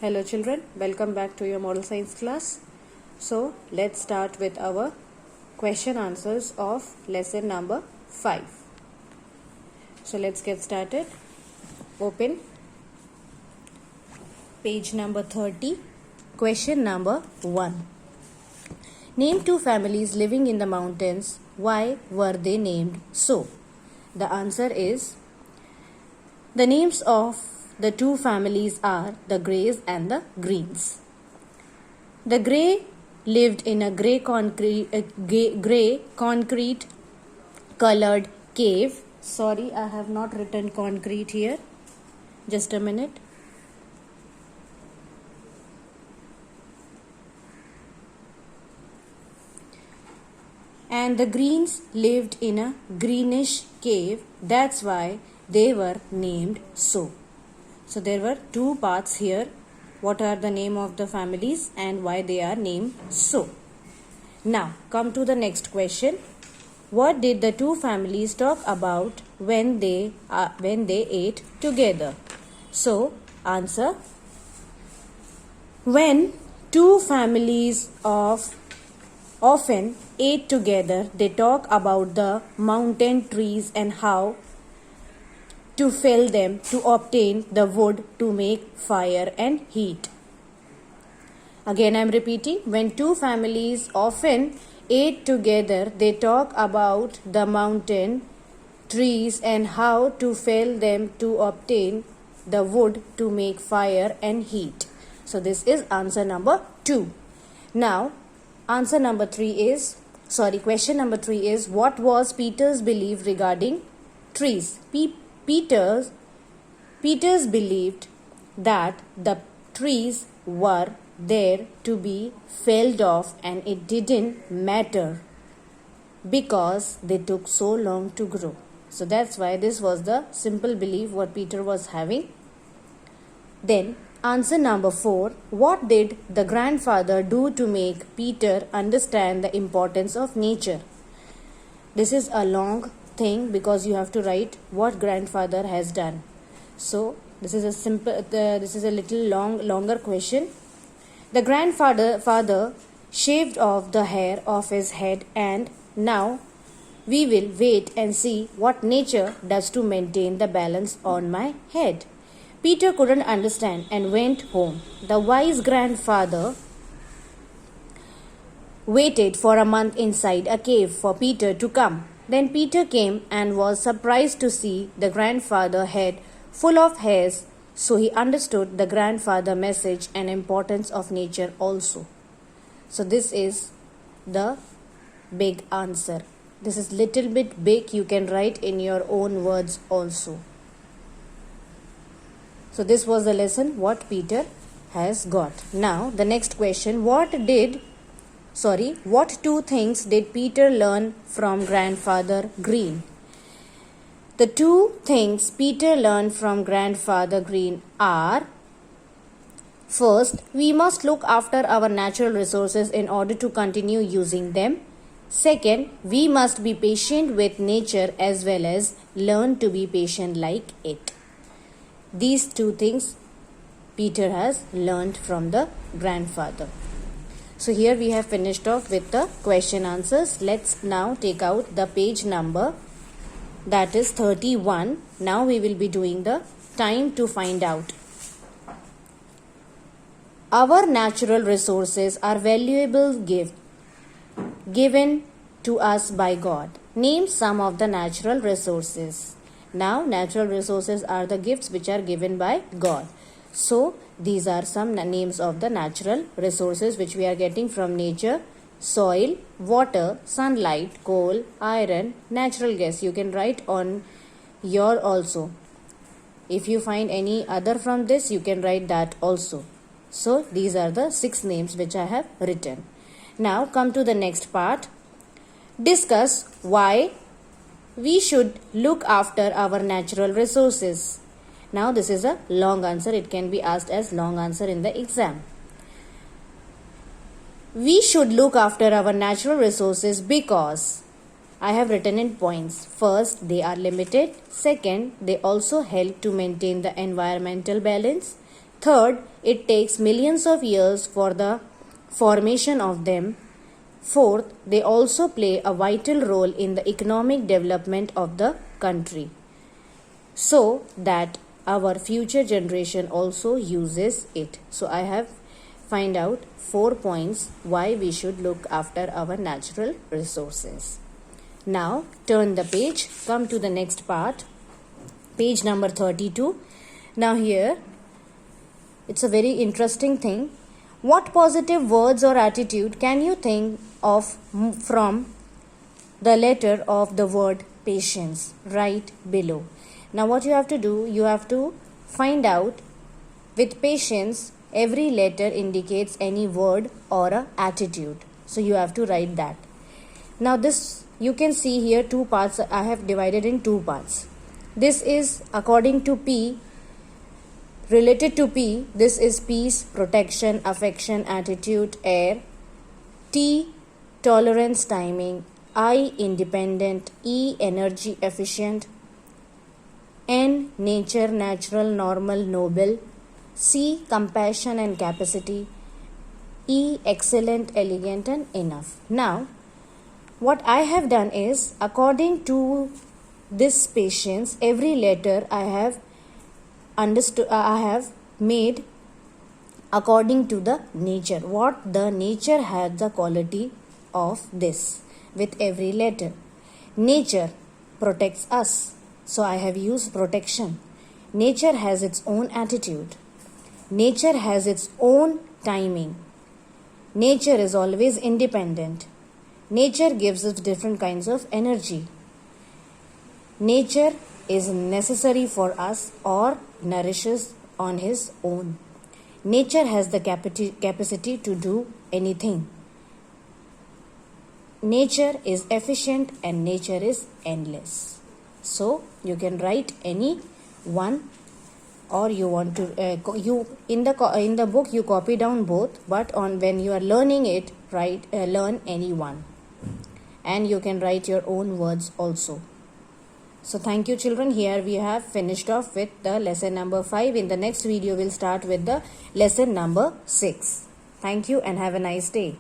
Hello children, welcome back to your model science class. So let's start with our question answers of lesson number 5. So let's get started. Open page number 30. Question number 1. Name two families living in the mountains. Why were they named so? The answer is the names of the two families are the Greys and the Greens. The Grey lived in a grey concrete colored cave. Sorry, I have not written concrete here. Just a minute. And the Greens lived in a greenish cave. That's why they were named so. So there were two parts here. What are the name of the families and why they are named so? Now come to the next question. What did the two families talk about when they ate together? So answer: when two families often ate together, they talk about the mountain trees and how to fell them to obtain the wood to make fire and heat. Again I am repeating, when two families often ate together, they talk about the mountain trees and how to fell them to obtain the wood to make fire and heat. So this is answer number 2. Now question number 3 is, what was Peter's belief regarding trees? Peter's believed that the trees were there to be felled off and it didn't matter because they took so long to grow. So that's why this was the simple belief what Peter was having. Then answer number 4, what did the grandfather do to make Peter understand the importance of nature? This is a long thing because you have to write what grandfather has done. So this is a little longer question. The father shaved off the hair of his head, and now we will wait and see what nature does to maintain the balance on my head. Peter couldn't understand and went home. The wise grandfather waited for a month inside a cave for Peter to come. Then Peter came and was surprised to see the grandfather head full of hairs, so he understood the grandfather message and importance of nature also. So this is the big answer. This is little bit big, you can write in your own words also. So this was the lesson what Peter has got. Now the next question, what two things did Peter learn from Grandfather Green? The two things Peter learned from Grandfather Green are: first, we must look after our natural resources in order to continue using them. Second, we must be patient with nature as well as learn to be patient like it. These two things Peter has learned from the grandfather. So here we have finished off with the question answers. Let's now take out the page number, that is 31. Now we will be doing the time to find out. Our natural resources are valuable gift given to us by God. Name some of the natural resources. Now natural resources are the gifts which are given by God. So these are some names of the natural resources which we are getting from nature: soil, water, sunlight, coal, iron, natural gas. You can write on your also. If you find any other from this, you can write that also. So these are the 6 names which I have written. Now come to the next part. Discuss why we should look after our natural resources. Now this is a long answer. It can be asked as long answer in the exam. We should look after our natural resources because I have written in points. First, they are limited. Second, they also help to maintain the environmental balance. Third, it takes millions of years for the formation of them. Fourth, they also play a vital role in the economic development of the country, so that our future generation also uses it. So I have find out 4 points why we should look after our natural resources. Now turn the page, come to the next part, page number 32. Now here it's a very interesting thing. What positive words or attitude can you think of from the letter of the word patience? Write below. Now what you have to do, you have to find out with patience every letter indicates any word or a attitude. So you have to write that. Now this you can see here two parts. I have divided in two parts. This is according to P. Related to P, this is peace, protection, affection, attitude, air. T, tolerance, timing. I, independent. E, energy, efficient. N, nature, natural, normal, noble. C, compassion and capacity. E, excellent, elegant and enough. Now, what I have done is, according to this patience, every letter I have made according to the nature. What the nature has the quality of this with every letter. Nature protects us, so I have used protection. Nature has its own attitude. Nature has its own timing. Nature is always independent. Nature gives us different kinds of energy. Nature is necessary for us or nourishes on his own. Nature has the capacity to do anything. Nature is efficient and nature is endless. So you can write any one, or you want to you in the book you copy down both, but on when you are learning it, learn any one, and you can write your own words also. So thank you children. Here we have finished off with the lesson number 5. In the next video we'll start with the lesson number 6. Thank you and have a nice day.